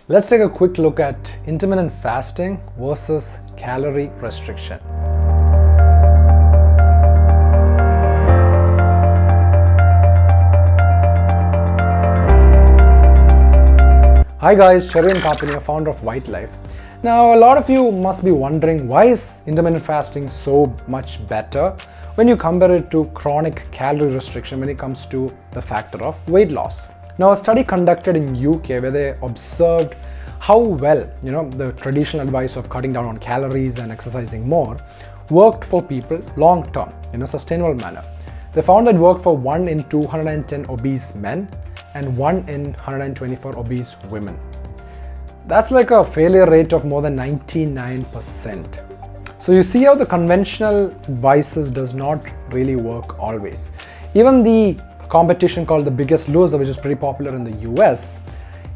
Let's take a quick look at intermittent fasting versus calorie restriction. Hi guys, Cherian Kappen here, founder of Ytalife. Now, a lot of you must be wondering, why is intermittent fasting so much better when you compare it to chronic calorie restriction when it comes to the factor of weight loss? Now, a study conducted in UK where they observed how well, the traditional advice of cutting down on calories and exercising more worked for people long term in a sustainable manner. They found that it worked for 1 in 210 obese men and 1 in 124 obese women. That's like a failure rate of more than 99%. So you see how the conventional advices does not really work always. Even the competition called The Biggest Loser, which is pretty popular in the US,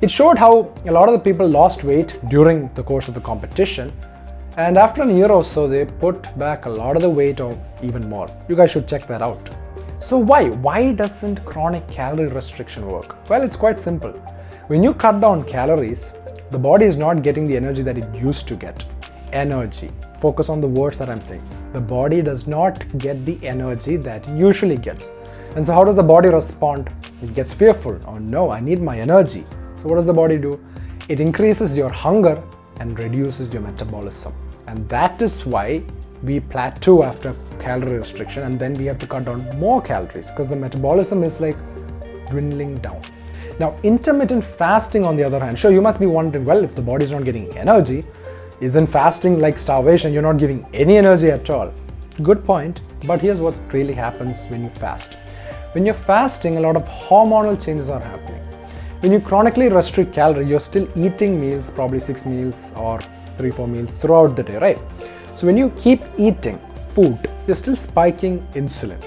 it showed how a lot of the people lost weight during the course of the competition, and after a year or so they put back a lot of the weight or even more. You guys should check that out. So why doesn't chronic calorie restriction work? Well, it's quite simple. When you cut down calories, the body is not getting the energy that it used to get. Energy. Focus on the words that I'm saying. The body does not get the energy that it usually gets. And so how does the body respond? It gets fearful. Oh no, I need my energy. So what does the body do? It increases your hunger and reduces your metabolism. And that is why we plateau after calorie restriction, and then we have to cut down more calories because the metabolism is like dwindling down. Now, intermittent fasting on the other hand, sure, you must be wondering, well, if the body is not getting energy, isn't fasting like starvation? You're not giving any energy at all. Good point, but here's what really happens when you fast. When you're fasting, a lot of hormonal changes are happening. When you chronically restrict calories, you're still eating meals, probably 6 meals or 3-4 meals throughout the day, right? So when you keep eating food, you're still spiking insulin.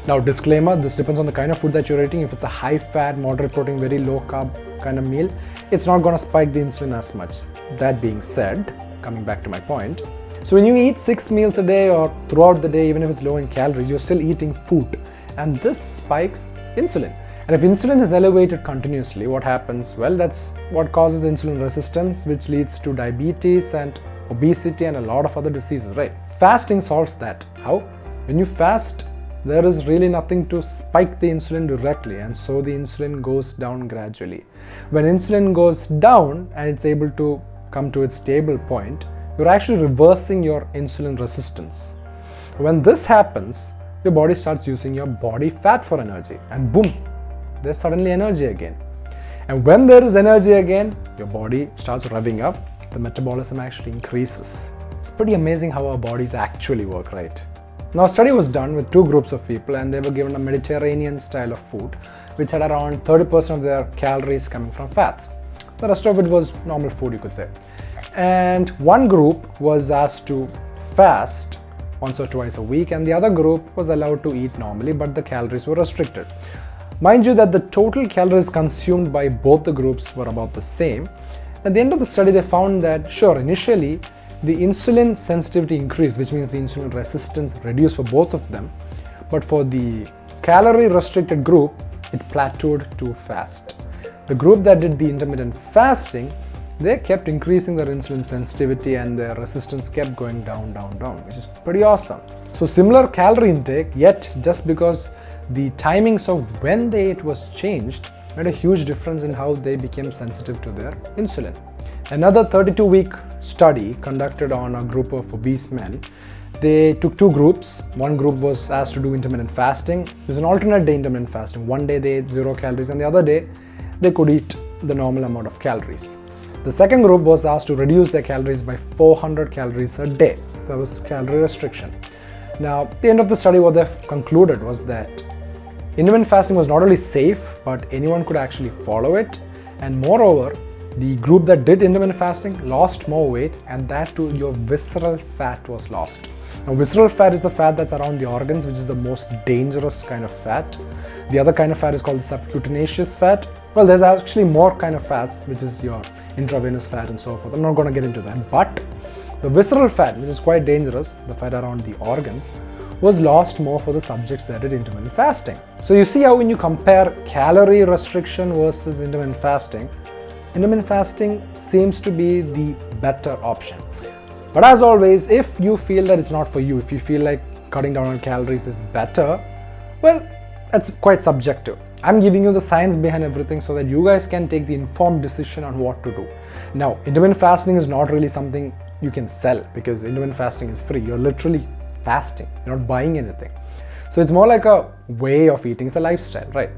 Now, disclaimer, this depends on the kind of food that you're eating. If it's a high fat, moderate protein, very low carb kind of meal, it's not going to spike the insulin as much. That being said, coming back to my point, so when you eat 6 meals a day or throughout the day, even if it's low in calories, you're still eating food, and this spikes insulin. And if insulin is elevated continuously, what happens? Well, that's what causes insulin resistance, which leads to diabetes and obesity and a lot of other diseases, right? Fasting solves that. How? When you fast, there is really nothing to spike the insulin directly, and so the insulin goes down gradually. When insulin goes down and it's able to come to its stable point, you're actually reversing your insulin resistance. When this happens, your body starts using your body fat for energy, and boom, there's suddenly energy again. And when there is energy again, your body starts revving up, the metabolism actually increases. It's pretty amazing how our bodies actually work, right? Now, a study was done with 2 groups of people, and they were given a Mediterranean style of food, which had around 30% of their calories coming from fats. The rest of it was normal food, you could say. And one group was asked to fast once or twice a week, and the other group was allowed to eat normally, but the calories were restricted. Mind you that the total calories consumed by both the groups were about the same. At the end of the study, they found that, sure, initially, the insulin sensitivity increased, which means the insulin resistance reduced for both of them. But for the calorie restricted group, it plateaued too fast. The group that did the intermittent fasting, they kept increasing their insulin sensitivity and their resistance kept going down, which is pretty awesome. So similar calorie intake, yet just because the timings of when they ate was changed, made a huge difference in how they became sensitive to their insulin. Another 32-week study conducted on a group of obese men. They took 2 groups. One group was asked to do intermittent fasting. It was an alternate day intermittent fasting. One day they ate 0 calories, and the other day they could eat the normal amount of calories. The second group was asked to reduce their calories by 400 calories a day. That was calorie restriction. Now, at the end of the study, what they concluded was that intermittent fasting was not only safe, but anyone could actually follow it. And moreover, the group that did intermittent fasting lost more weight, and that too, your visceral fat was lost. Now, visceral fat is the fat that's around the organs, which is the most dangerous kind of fat. The other kind of fat is called subcutaneous fat. Well, there's actually more kind of fats, which is your intravenous fat and so forth. I'm not going to get into that. But the visceral fat, which is quite dangerous, the fat around the organs, was lost more for the subjects that did intermittent fasting. So you see how when you compare calorie restriction versus intermittent fasting, intermittent fasting seems to be the better option. But as always, if you feel that it's not for you, if you feel like cutting down on calories is better, well, it's quite subjective. I'm giving you the science behind everything so that you guys can take the informed decision on what to do. Now, intermittent fasting is not really something you can sell because intermittent fasting is free. You're literally fasting, you're not buying anything. So it's more like a way of eating, it's a lifestyle, right?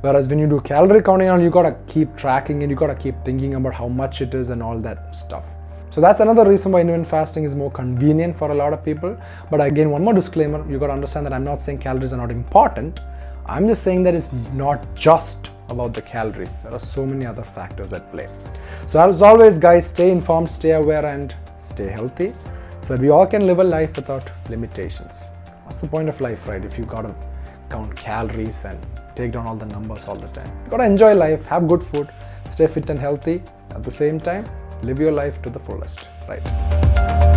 Whereas when you do calorie counting, you gotta keep tracking and you gotta keep thinking about how much it is and all that stuff. So that's another reason why intermittent fasting is more convenient for a lot of people. But again, one more disclaimer, you gotta understand that I'm not saying calories are not important. I'm just saying that it's not just about the calories. There are so many other factors at play. So as always, guys, stay informed, stay aware, and stay healthy so that we all can live a life without limitations. What's the point of life, right? If you gotta count calories and take down all the numbers all the time. You gotta enjoy life, have good food, stay fit and healthy. At the same time, live your life to the fullest, right?